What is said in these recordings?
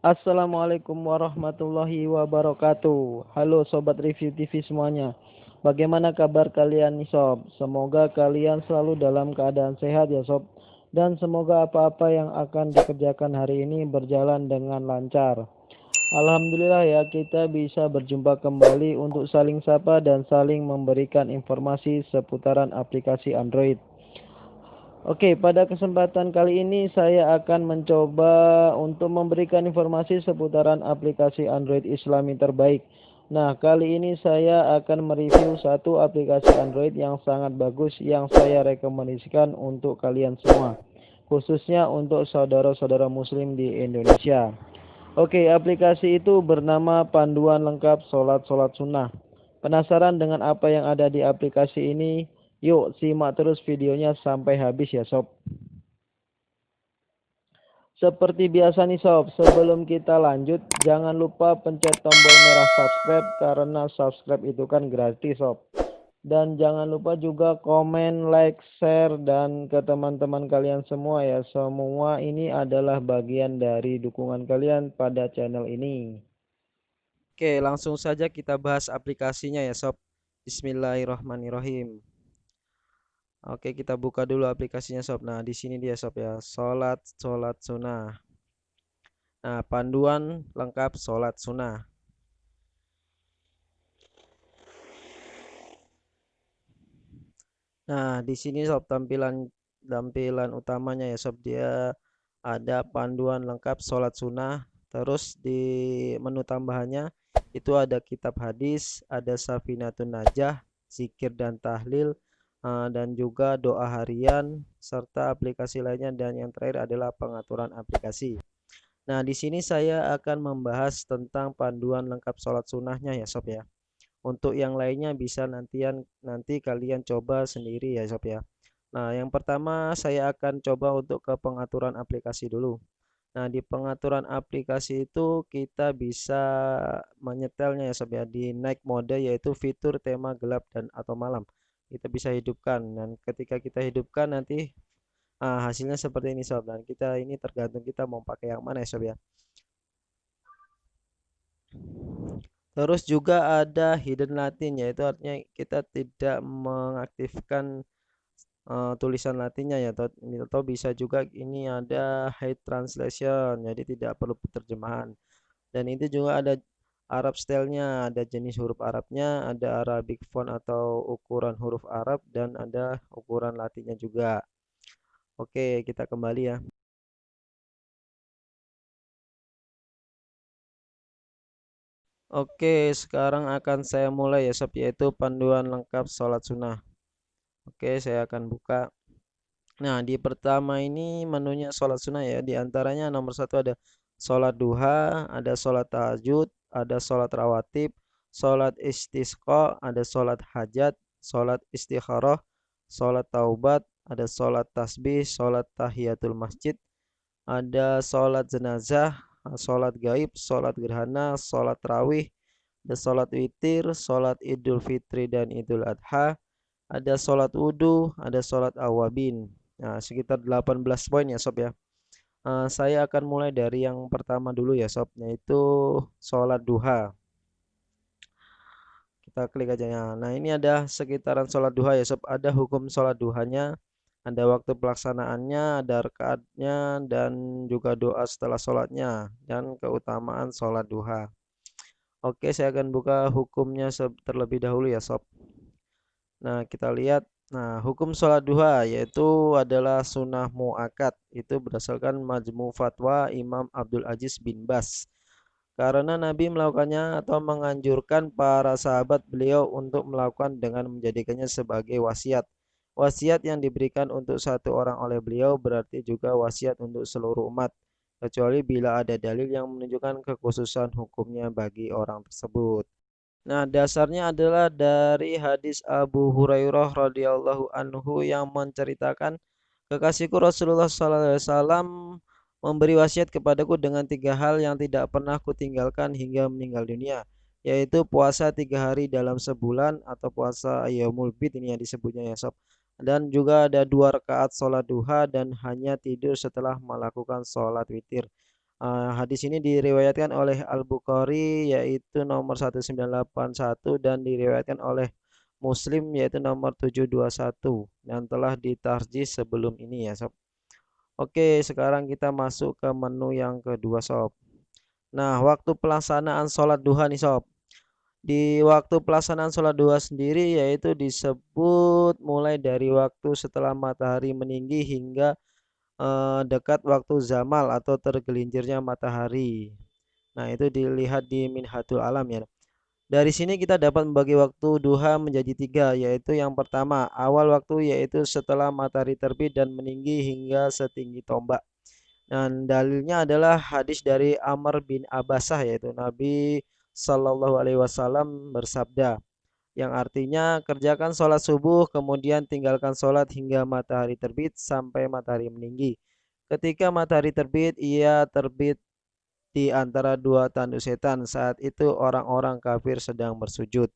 Assalamualaikum warahmatullahi wabarakatuh. Halo Sobat Review TV semuanya. Bagaimana kabar kalian nih Sob? Semoga kalian selalu dalam keadaan sehat ya Sob. Dan semoga apa-apa yang akan dikerjakan hari ini berjalan dengan lancar. Alhamdulillah ya, kita bisa berjumpa kembali untuk saling sapa dan saling memberikan informasi seputaran aplikasi Android. Oke, pada kesempatan kali ini saya akan mencoba untuk memberikan informasi seputaran aplikasi Android Islami terbaik. Nah, kali ini saya akan mereview satu aplikasi Android yang sangat bagus yang saya rekomendasikan untuk kalian semua, khususnya untuk saudara-saudara muslim di Indonesia. Oke, aplikasi itu bernama Panduan Lengkap Sholat Sunnah. Penasaran dengan apa yang ada di aplikasi ini? Yuk simak terus videonya sampai habis ya sob. Seperti biasa nih sob, sebelum kita lanjut jangan lupa pencet tombol merah subscribe karena subscribe itu kan gratis sob. Dan jangan lupa juga komen, like, share dan ke teman-teman kalian semua ya. Semua ini adalah bagian dari dukungan kalian pada channel ini. Oke, langsung saja kita bahas aplikasinya ya, Sob. Bismillahirrahmanirrahim. Oke, kita buka dulu aplikasinya, Sob. Nah, di sini dia, Sob ya. Salat sunnah. Nah, panduan lengkap salat sunnah. Nah, di sini Sob tampilan utamanya ya, Sob. Dia ada panduan lengkap salat sunnah. Terus di menu tambahannya itu ada kitab hadis, ada Safinatun Najah, zikir dan tahlil, dan juga doa harian serta aplikasi lainnya, dan yang terakhir adalah pengaturan aplikasi. Nah, di sini saya akan membahas tentang panduan lengkap sholat sunnahnya ya Sob ya. Untuk yang lainnya bisa nanti kalian coba sendiri ya Sob ya. Nah, yang pertama saya akan coba untuk ke pengaturan aplikasi dulu. Nah, di pengaturan aplikasi itu kita bisa menyetelnya ya Sob ya, di night mode yaitu fitur tema gelap dan atau malam. Kita bisa hidupkan, dan ketika kita hidupkan nanti hasilnya seperti ini Sob, dan kita ini tergantung kita mau pakai yang mana ya Sob ya. Terus juga ada hidden Latin, yaitu artinya kita tidak mengaktifkan tulisan Latinnya ya, atau bisa juga ini ada hide translation, jadi tidak perlu terjemahan. Dan itu juga ada Arab style-nya, ada jenis huruf Arabnya, ada Arabic font atau ukuran huruf Arab, dan ada ukuran Latinnya juga. Oke, kita kembali ya. Oke, sekarang akan saya mulai ya sob, yaitu panduan lengkap sholat sunnah. Oke, saya akan buka. Nah, di pertama ini menunya sholat sunnah ya. Di antaranya nomor satu ada sholat duha, ada sholat tahajud, ada sholat rawatib, sholat istisqa, ada sholat hajat, sholat istikharah, sholat taubat, ada sholat tasbih, sholat tahiyatul masjid, ada sholat jenazah, sholat gaib, sholat gerhana, sholat rawih, ada sholat witir, sholat idul fitri dan idul adha, ada sholat wudhu, ada sholat awabin. Nah, sekitar 18 poin ya sob ya. Saya akan mulai dari yang pertama dulu ya sob, yaitu sholat duha. Kita klik aja ya. Nah, ini ada sekitaran sholat duha ya sob. Ada hukum sholat duhanya, ada waktu pelaksanaannya, ada rakaatnya, dan juga doa setelah sholatnya, dan keutamaan sholat duha. Oke, saya akan buka hukumnya terlebih dahulu ya sob. Nah, kita lihat. Nah, hukum sholat duha yaitu adalah sunnah muakkad. Itu berdasarkan Majmu Fatwa Imam Abdul Aziz bin Bas. Karena Nabi melakukannya atau menganjurkan para sahabat beliau untuk melakukan dengan menjadikannya sebagai wasiat. Wasiat yang diberikan untuk satu orang oleh beliau berarti juga wasiat untuk seluruh umat, kecuali bila ada dalil yang menunjukkan kekhususan hukumnya bagi orang tersebut. Nah, dasarnya adalah dari hadis Abu Hurairah radhiyallahu anhu yang menceritakan kekasihku Rasulullah SAW memberi wasiat kepadaku dengan tiga hal yang tidak pernah kutinggalkan hingga meninggal dunia, yaitu puasa 3 hari dalam sebulan atau puasa Yaumul Bid, ini yang disebutnya ya sob. Dan juga ada 2 rakaat sholat duha dan hanya tidur setelah melakukan sholat witir. Hadis ini diriwayatkan oleh Al-Bukhari yaitu nomor 1981 dan diriwayatkan oleh Muslim yaitu nomor 721 dan telah ditarjih sebelum ini ya sob. Oke, sekarang kita masuk ke menu yang kedua sob. Nah, waktu pelaksanaan sholat duha nih sob. Di waktu pelaksanaan sholat duha sendiri yaitu disebut mulai dari waktu setelah matahari meninggi hingga dekat waktu zamal atau tergelincirnya matahari. Nah, itu dilihat di Minhatul Alam ya. Dari sini kita dapat membagi waktu duha menjadi tiga, yaitu yang pertama, awal waktu yaitu setelah matahari terbit dan meninggi hingga setinggi tombak. Dan dalilnya adalah hadis dari Amr bin Abbasah yaitu Nabi Shallallahu Alaihi Wasallam bersabda, yang artinya kerjakan sholat subuh kemudian tinggalkan sholat hingga matahari terbit sampai matahari meninggi. Ketika matahari terbit, ia terbit di antara dua tanduk setan. Saat itu orang-orang kafir sedang bersujud.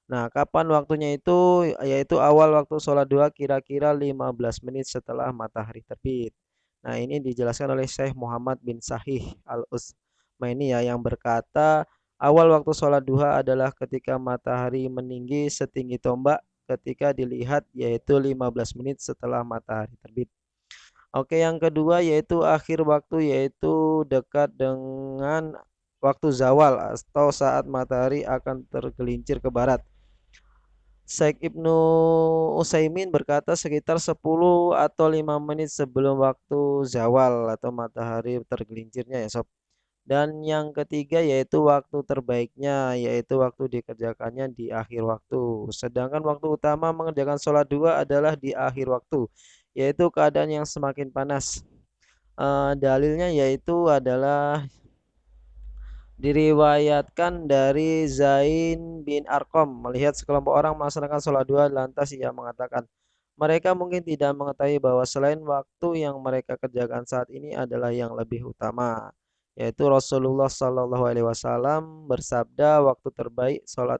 Nah, kapan waktunya itu? Yaitu awal waktu sholat duha kira-kira 15 menit setelah matahari terbit. Nah, ini dijelaskan oleh Syekh Muhammad bin Sahih Al-Utsmaini ya, yang berkata, awal waktu sholat duha adalah ketika matahari meninggi setinggi tombak ketika dilihat, yaitu 15 menit setelah matahari terbit. Oke, yang kedua yaitu akhir waktu, yaitu dekat dengan waktu zawal atau saat matahari akan tergelincir ke barat. Syekh Ibnu Utsaimin berkata sekitar 10 atau 5 menit sebelum waktu zawal atau matahari tergelincirnya ya sob. Dan yang ketiga yaitu waktu terbaiknya, yaitu waktu dikerjakannya di akhir waktu. Sedangkan waktu utama mengerjakan sholat dua adalah di akhir waktu, yaitu keadaan yang semakin panas. Dalilnya yaitu adalah diriwayatkan dari Zain bin Arqam melihat sekelompok orang melaksanakan sholat dua, lantas ia mengatakan, mereka mungkin tidak mengetahui bahwa selain waktu yang mereka kerjakan saat ini adalah yang lebih utama, yaitu Rasulullah Shallallahu Alaihi Wasallam bersabda, waktu terbaik sholat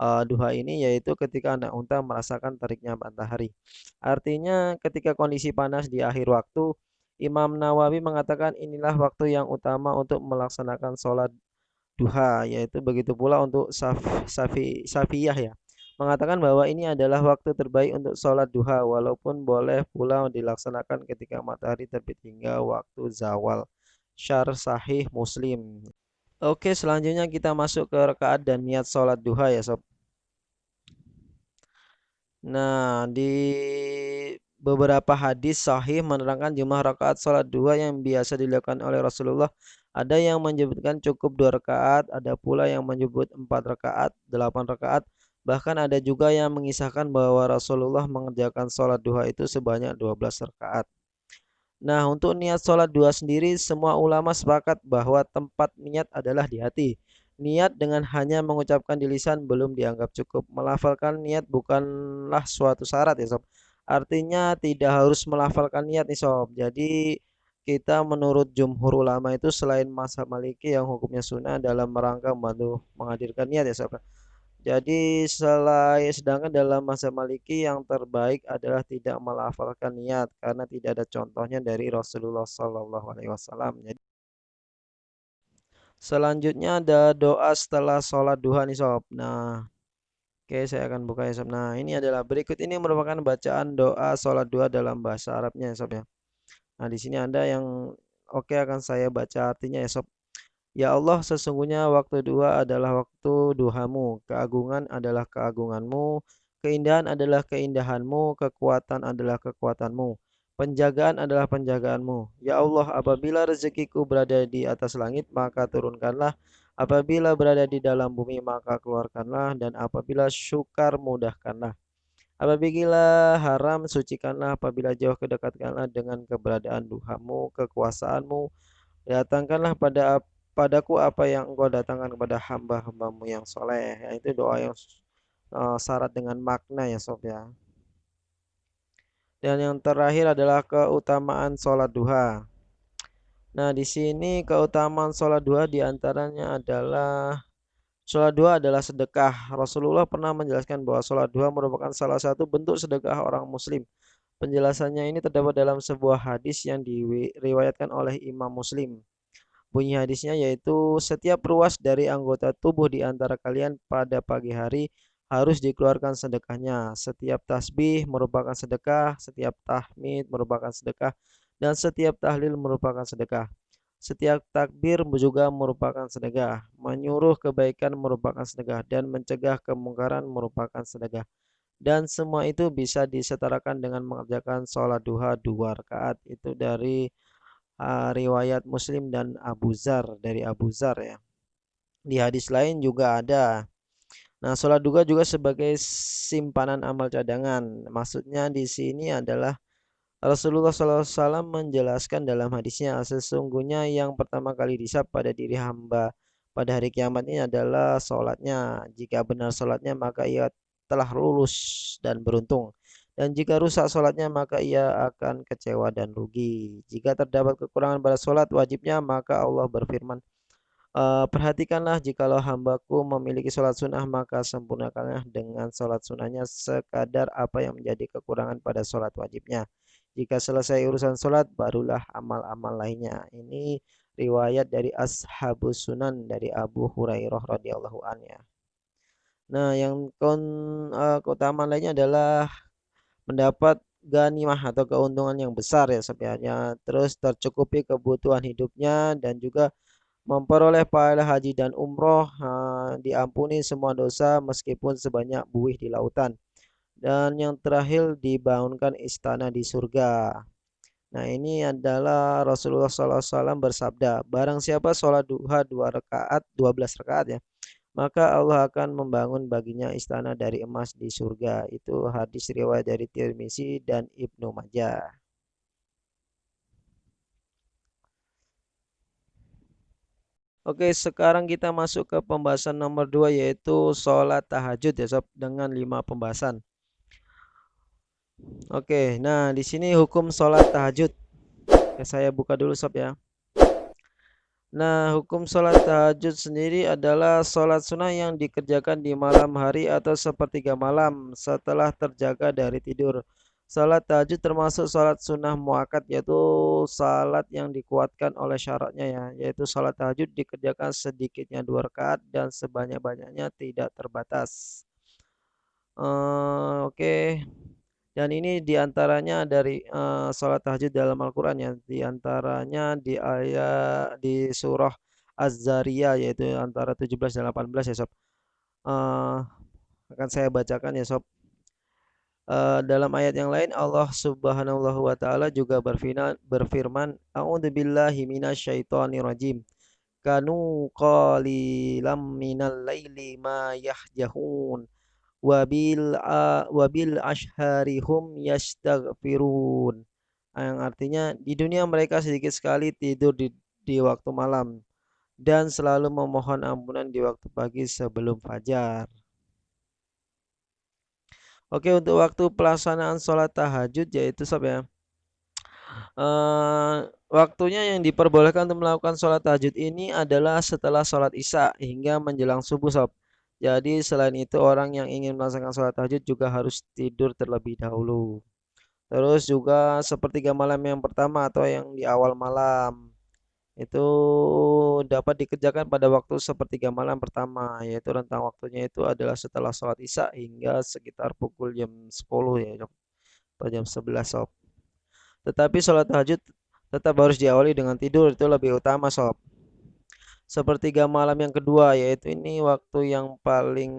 duha ini yaitu ketika anak unta merasakan teriknya matahari. Artinya ketika kondisi panas di akhir waktu, Imam Nawawi mengatakan inilah waktu yang utama untuk melaksanakan sholat duha, yaitu begitu pula untuk Safiyah ya. Mengatakan bahwa ini adalah waktu terbaik untuk sholat duha, walaupun boleh pula dilaksanakan ketika matahari terbit hingga waktu zawal. Syarh Sahih Muslim. Oke, selanjutnya kita masuk ke rakaat dan niat sholat duha ya sob. Nah, di beberapa hadis sahih menerangkan jumlah rakaat sholat duha yang biasa dilakukan oleh Rasulullah. Ada yang menyebutkan cukup 2 rakaat, ada pula yang menyebut 4 rakaat, 8 rakaat. Bahkan ada juga yang mengisahkan bahwa Rasulullah mengerjakan sholat duha itu sebanyak 12 rakaat. Nah, untuk niat sholat duha sendiri, semua ulama sepakat bahwa tempat niat adalah di hati. Niat dengan hanya mengucapkan di lisan belum dianggap cukup. Melafalkan niat bukanlah suatu syarat ya sob. Artinya tidak harus melafalkan niat nih sob. Jadi kita menurut jumhur ulama itu selain mazhab Maliki yang hukumnya sunnah dalam rangka membantu menghadirkan niat ya sob. Jadi sedangkan dalam mazhab Maliki yang terbaik adalah tidak melafalkan niat karena tidak ada contohnya dari Rasulullah Shallallahu Alaihi Wasallam. Jadi selanjutnya ada doa setelah sholat duha nih sob. Nah, oke saya akan buka ya sob. Nah, ini adalah berikut ini merupakan bacaan doa sholat duha dalam bahasa Arabnya ya sob ya. Nah, di sini ada yang oke akan saya baca artinya ya sob. Ya Allah, sesungguhnya waktu duha adalah waktu duhamu, keagungan adalah keagunganmu, keindahan adalah keindahanmu, kekuatan adalah kekuatanmu, penjagaan adalah penjagaanmu. Ya Allah, apabila rezekiku berada di atas langit, maka turunkanlah. Apabila berada di dalam bumi, maka keluarkanlah. Dan apabila syukar, mudahkanlah. Apabila haram, sucikanlah. Apabila jauh, kedekatkanlah dengan keberadaan duhamu, kekuasaanmu. Datangkanlah padaku apa yang engkau datangkan kepada hamba-hambamu yang soleh. Ya, itu doa yang syarat dengan makna ya sob ya. Dan yang terakhir adalah keutamaan sholat duha. Nah, di sini keutamaan sholat duha diantaranya adalah sholat duha adalah sedekah. Rasulullah pernah menjelaskan bahwa sholat duha merupakan salah satu bentuk sedekah orang muslim. Penjelasannya ini terdapat dalam sebuah hadis yang diriwayatkan oleh Imam Muslim. Bunyi hadisnya yaitu setiap ruas dari anggota tubuh di antara kalian pada pagi hari harus dikeluarkan sedekahnya. Setiap tasbih merupakan sedekah, setiap tahmid merupakan sedekah, dan setiap tahlil merupakan sedekah. Setiap takbir juga merupakan sedekah, menyuruh kebaikan merupakan sedekah, dan mencegah kemungkaran merupakan sedekah. Dan semua itu bisa disetarakan dengan mengerjakan sholat duha 2 rakaat. Itu dari riwayat Muslim dan Abu Zar, dari Abu Zar ya. Di hadis lain juga ada. Nah, sholat duha juga sebagai simpanan amal cadangan. Maksudnya di sini adalah Rasulullah SAW menjelaskan dalam hadisnya, sesungguhnya yang pertama kali dihisab pada diri hamba pada hari kiamat ini adalah sholatnya. Jika benar sholatnya maka ia telah lulus dan beruntung. Dan jika rusak sholatnya maka ia akan kecewa dan rugi. Jika terdapat kekurangan pada sholat wajibnya maka Allah berfirman, perhatikanlah jikalau hambaku memiliki sholat sunnah maka sempurnakanlah dengan sholat sunnahnya sekadar apa yang menjadi kekurangan pada sholat wajibnya. Jika selesai urusan sholat barulah amal-amal lainnya. Ini riwayat dari Ashabus Sunan dari Abu Hurairah radhiyallahu anhu ya. Nah, yang keutamaan lainnya adalah mendapat ganimah atau keuntungan yang besar ya sebenarnya. Terus tercukupi kebutuhan hidupnya dan juga memperoleh pahala haji dan umroh, diampuni semua dosa meskipun sebanyak buih di lautan. Dan yang terakhir dibangunkan istana di surga. Nah, ini adalah Rasulullah SAW bersabda, barang siapa sholat duha 2 rakaat, 12 rakaat ya, maka Allah akan membangun baginya istana dari emas di surga. Itu hadis riwayat dari Tirmizi dan Ibnu Majah. Oke, sekarang kita masuk ke pembahasan nomor 2 yaitu sholat tahajud ya sob, dengan 5 pembahasan. Oke, nah di sini hukum sholat tahajud. Oke, saya buka dulu sob ya. Nah, hukum sholat tahajud sendiri adalah sholat sunnah yang dikerjakan di malam hari atau sepertiga malam setelah terjaga dari tidur. Sholat tahajud termasuk sholat sunnah muakkad, yaitu sholat yang dikuatkan oleh syaratnya ya, yaitu sholat tahajud dikerjakan sedikitnya 2 rakaat dan sebanyak-banyaknya tidak terbatas. Oke. Dan ini diantaranya dari sholat tahajud dalam Al-Quran ya, diantaranya di ayat di surah Az-Zariyah yaitu antara 17 dan 18 ya sob. Eh, akan saya bacakan ya sob. Dalam ayat yang lain Allah Subhanahu wa taala juga berfirman, A'udzubillahi minasyaitonirrajim. Kanu qalilam minal laili ma yahjahun wabil asharihum yastaghfirun, yang artinya di dunia mereka sedikit sekali tidur di waktu malam dan selalu memohon ampunan di waktu pagi sebelum fajar. Oke, untuk waktu pelaksanaan sholat tahajud yaitu sob ya, waktunya yang diperbolehkan untuk melakukan sholat tahajud ini adalah setelah sholat isya hingga menjelang subuh sob. Jadi selain itu orang yang ingin melaksanakan sholat tahajud juga harus tidur terlebih dahulu. Terus juga sepertiga malam yang pertama atau yang di awal malam itu dapat dikerjakan pada waktu sepertiga malam pertama, yaitu rentang waktunya itu adalah setelah sholat isya hingga sekitar pukul jam 10 ya atau jam 11 sob. Tetapi sholat tahajud tetap harus diawali dengan tidur, itu lebih utama sob. Sepertiga malam yang kedua yaitu ini waktu yang paling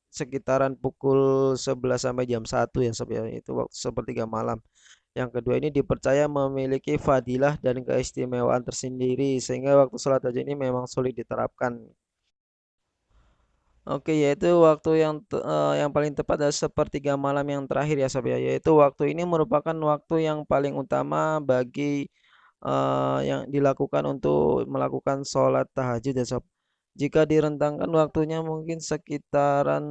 sekitaran pukul 11 sampai jam 1 ya sob ya, itu waktu sepertiga malam. Yang kedua ini dipercaya memiliki fadilah dan keistimewaan tersendiri sehingga waktu sholat tahajud ini memang sulit diterapkan. Oke, yaitu waktu yang paling tepat adalah sepertiga malam yang terakhir ya sob ya, yaitu waktu ini merupakan waktu yang paling utama bagi yang dilakukan untuk melakukan sholat tahajud ya sob. Jika direntangkan waktunya mungkin sekitaran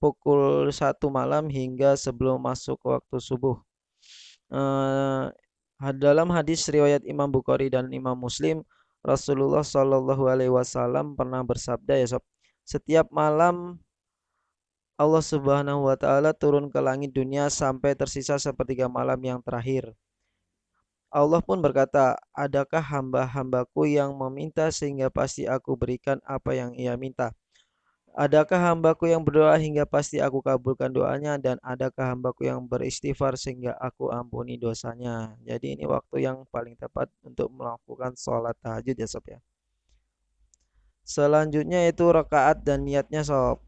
pukul 1 malam hingga sebelum masuk waktu subuh. Dalam hadis riwayat Imam Bukhari dan Imam Muslim, Rasulullah Shallallahu Alaihi Wasallam pernah bersabda ya sob, setiap malam Allah Subhanahu Wa Taala turun ke langit dunia sampai tersisa sepertiga malam yang terakhir. Allah pun berkata, adakah hamba-hambaku yang meminta sehingga pasti aku berikan apa yang ia minta? Adakah hambaku yang berdoa hingga pasti aku kabulkan doanya, dan adakah hambaku yang beristighfar sehingga aku ampuni dosanya? Jadi ini waktu yang paling tepat untuk melakukan sholat tahajud ya sob ya. Selanjutnya itu rakaat dan niatnya sob.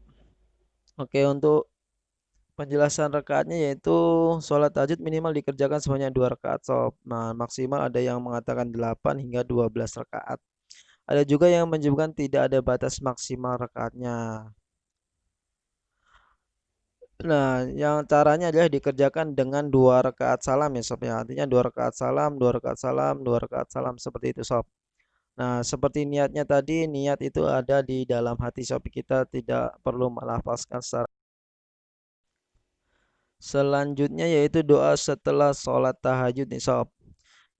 Oke, untuk penjelasan rakaatnya yaitu sholat tahajud minimal dikerjakan sebanyak 2 rakaat sob. Nah, maksimal ada yang mengatakan 8 hingga 12 rakaat. Ada juga yang menyebutkan tidak ada batas maksimal rakaatnya. Nah, yang caranya adalah dikerjakan dengan 2 rakaat salam ya sob ya. Artinya 2 rakaat salam, 2 rakaat salam, 2 rakaat salam seperti itu sob. Nah, seperti niatnya tadi, niat itu ada di dalam hati sob. Kita tidak perlu melafazkan secara. Selanjutnya yaitu doa setelah sholat tahajud nih sob.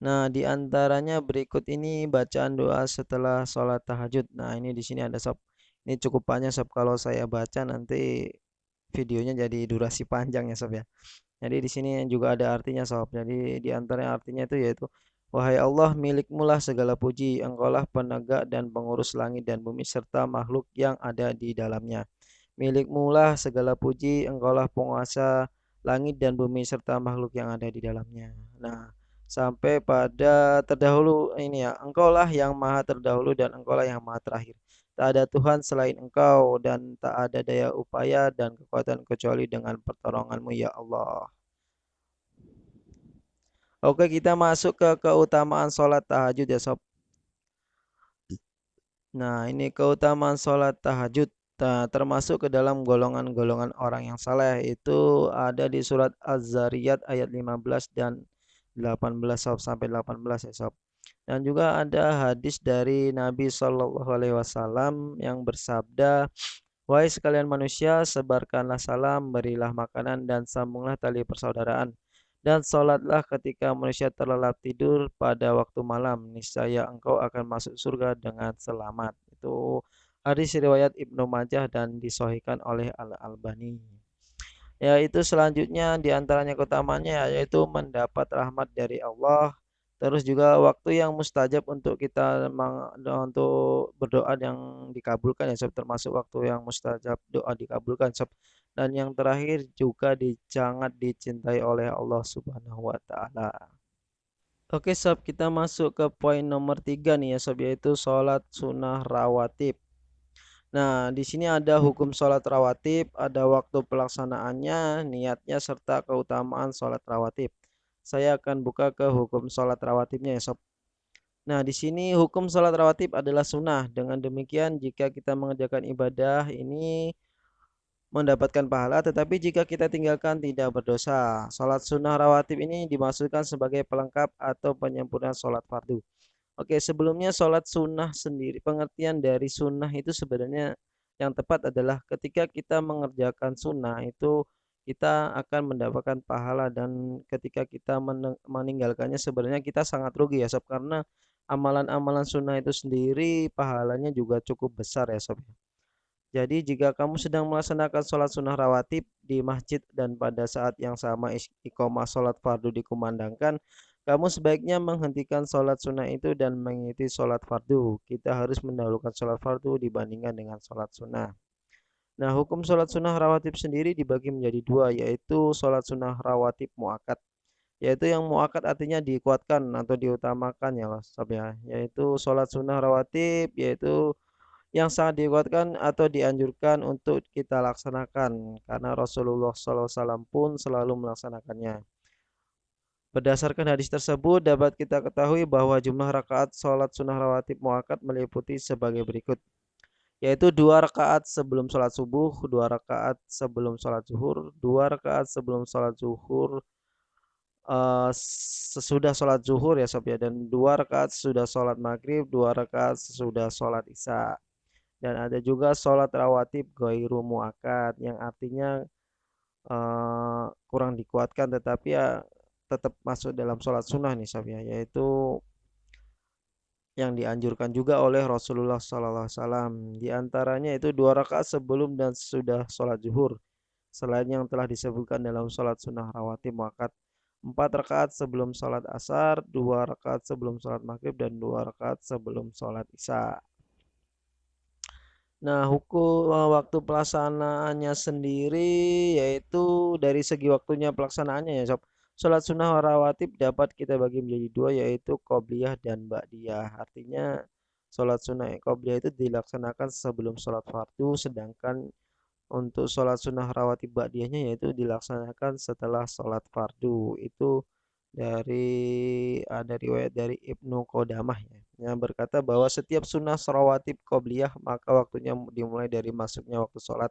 Nah, di antaranya berikut ini bacaan doa setelah sholat tahajud. Nah, ini di sini ada sob. Ini cukup panjang sob. Kalau saya baca nanti videonya jadi durasi panjang ya sob ya. Jadi di sini juga ada artinya sob. Jadi di antaranya artinya itu yaitu, wahai Allah, milikmulah segala puji, engkaulah penegak dan pengurus langit dan bumi serta makhluk yang ada di dalamnya. Milikmulah segala puji, engkaulah penguasa langit dan bumi serta makhluk yang ada di dalamnya. Nah, sampai pada terdahulu ini ya, engkaulah yang maha terdahulu dan engkaulah yang maha terakhir. Tak ada Tuhan selain engkau dan tak ada daya upaya dan kekuatan kecuali dengan pertolonganmu ya Allah. Oke, kita masuk ke keutamaan sholat tahajud ya sob. Nah, ini keutamaan sholat tahajud. Nah, termasuk ke dalam golongan-golongan orang yang saleh itu ada di surat Az-Zariyat ayat 15 dan 18 sob, sampai 18 ya sob. Dan juga ada hadis dari Nabi Shallallahu Alaihi Wasallam yang bersabda, wahai sekalian manusia, sebarkanlah salam, berilah makanan, dan sambunglah tali persaudaraan. Dan sholatlah ketika manusia terlelap tidur pada waktu malam. Niscaya engkau akan masuk surga dengan selamat. Itu hadis riwayat Ibnu Majah dan disahihkan oleh Al-Albani. Yaitu selanjutnya diantaranya keutamaannya yaitu mendapat rahmat dari Allah. Terus juga waktu yang mustajab untuk kita untuk berdoa yang dikabulkan ya sob, termasuk waktu yang mustajab doa dikabulkan sob. Dan yang terakhir juga sangat dicintai oleh Allah Subhanahu wa taala. Oke sob, kita masuk ke poin nomor 3 nih ya sob, yaitu sholat sunnah rawatib. Nah, di sini ada hukum sholat rawatib, ada waktu pelaksanaannya, niatnya, serta keutamaan sholat rawatib. Saya akan buka ke hukum sholat rawatibnya ya sob. Nah, di sini hukum sholat rawatib adalah sunnah. Dengan demikian, jika kita mengerjakan ibadah ini mendapatkan pahala, tetapi jika kita tinggalkan tidak berdosa. Sholat sunnah rawatib ini dimaksudkan sebagai pelengkap atau penyempurna sholat fardu. Oke, sebelumnya sholat sunnah sendiri, pengertian dari sunnah itu sebenarnya yang tepat adalah ketika kita mengerjakan sunnah itu kita akan mendapatkan pahala, dan ketika kita meninggalkannya sebenarnya kita sangat rugi ya sob, karena amalan-amalan sunnah itu sendiri pahalanya juga cukup besar ya sob. Jadi jika kamu sedang melaksanakan sholat sunnah rawatib di masjid dan pada saat yang sama iqomah sholat fardu dikumandangkan, kamu sebaiknya menghentikan sholat sunnah itu dan mengikuti sholat fardu. Kita harus mendahulukan sholat fardu dibandingkan dengan sholat sunnah. Nah, hukum sholat sunnah rawatib sendiri dibagi menjadi dua, yaitu sholat sunnah rawatib muakkad. Yaitu yang muakkad artinya dikuatkan atau diutamakan ya Sob ya. Yaitu sholat sunnah rawatib, yaitu yang sangat dikuatkan atau dianjurkan untuk kita laksanakan karena Rasulullah SAW pun selalu melaksanakannya. Berdasarkan hadis tersebut dapat kita ketahui bahwa jumlah rakaat sholat sunnah rawatib muakkad meliputi sebagai berikut, yaitu 2 rakaat sebelum sholat subuh, 2 rakaat sebelum sholat zuhur, 2 rakaat sebelum sholat zuhur, sesudah sholat zuhur ya sob ya, dan 2 rakaat sesudah sholat maghrib, 2 rakaat sesudah sholat isya. Dan ada juga sholat rawatib ghairu muakkad yang artinya kurang dikuatkan tetapi ya tetap masuk dalam sholat sunnah nih sob ya, yaitu yang dianjurkan juga oleh Rasulullah SAW. Di antaranya itu 2 rakaat sebelum dan sesudah sholat zuhur, selain yang telah disebutkan dalam sholat sunnah rawatib muakkad. 4 rakaat sebelum sholat asar, 2 rakaat sebelum sholat maghrib, dan 2 rakaat sebelum sholat isya. Nah, waktu pelaksanaannya sendiri yaitu dari segi waktunya pelaksanaannya ya sob. Sholat sunnah rawatib dapat kita bagi menjadi dua, yaitu qobliyah dan ba'diyah. Artinya sholat sunnah qobliyah itu dilaksanakan sebelum sholat fardu, sedangkan untuk sholat sunnah rawatib ba'diyahnya yaitu dilaksanakan setelah sholat fardu. Itu ada riwayat dari Ibnu Qodamah ya, yang berkata bahwa setiap sunnah rawatib qobliyah maka waktunya dimulai dari masuknya waktu sholat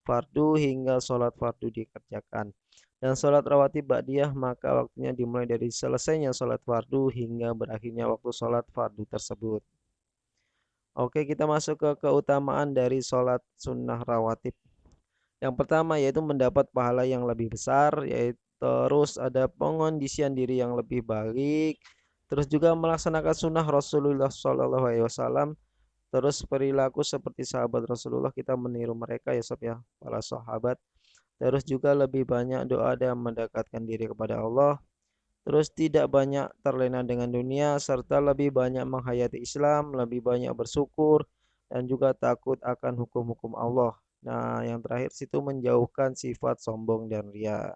fardu hingga sholat fardu dikerjakan, dan sholat rawatib ba'diyah maka waktunya dimulai dari selesainya sholat fardu hingga berakhirnya waktu sholat fardu tersebut. Oke, kita masuk ke keutamaan dari sholat sunnah rawatib. Yang pertama yaitu mendapat pahala yang lebih besar, yaitu terus ada pengondisian diri yang lebih baik, terus juga melaksanakan sunnah Rasulullah SAW, terus perilaku seperti sahabat Rasulullah, kita meniru mereka ya sob ya, para sahabat. Terus juga lebih banyak doa dan mendekatkan diri kepada Allah. Terus tidak banyak terlena dengan dunia, serta lebih banyak menghayati Islam, lebih banyak bersyukur, dan juga takut akan hukum-hukum Allah. Nah, yang terakhir situ menjauhkan sifat sombong dan ria.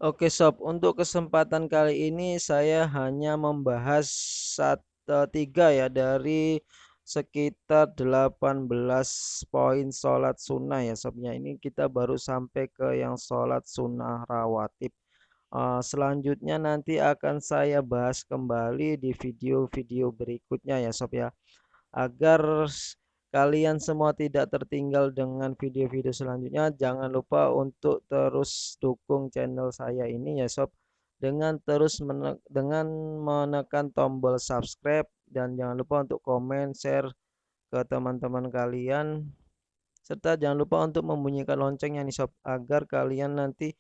Oke sob, untuk kesempatan kali ini saya hanya membahas tiga ya dari sekitar 18 poin sholat sunnah ya sobnya. Ini kita baru sampai ke yang sholat sunnah rawatib. Selanjutnya nanti akan saya bahas kembali di video-video berikutnya ya sob ya, agar kalian semua tidak tertinggal dengan video-video selanjutnya. Jangan lupa untuk terus dukung channel saya ini ya sob, dengan dengan menekan tombol subscribe, dan jangan lupa untuk komen, share ke teman-teman kalian, serta jangan lupa untuk membunyikan loncengnya nih sob, agar kalian nanti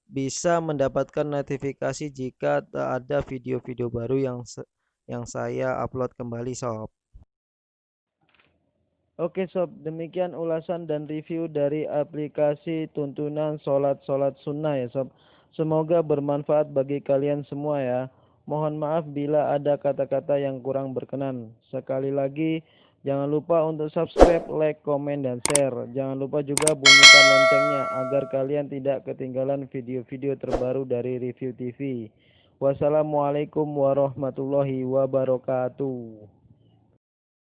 bisa mendapatkan notifikasi jika ada video-video baru yang saya upload kembali sob. Oke sob, demikian ulasan dan review dari aplikasi tuntunan sholat sunnah ya sob. Semoga bermanfaat bagi kalian semua ya. Mohon maaf bila ada kata-kata yang kurang berkenan. Sekali lagi, jangan lupa untuk subscribe, like, komen, dan share. Jangan lupa juga bunyikan loncengnya agar kalian tidak ketinggalan video-video terbaru dari Review TV. Wassalamualaikum warahmatullahi wabarakatuh.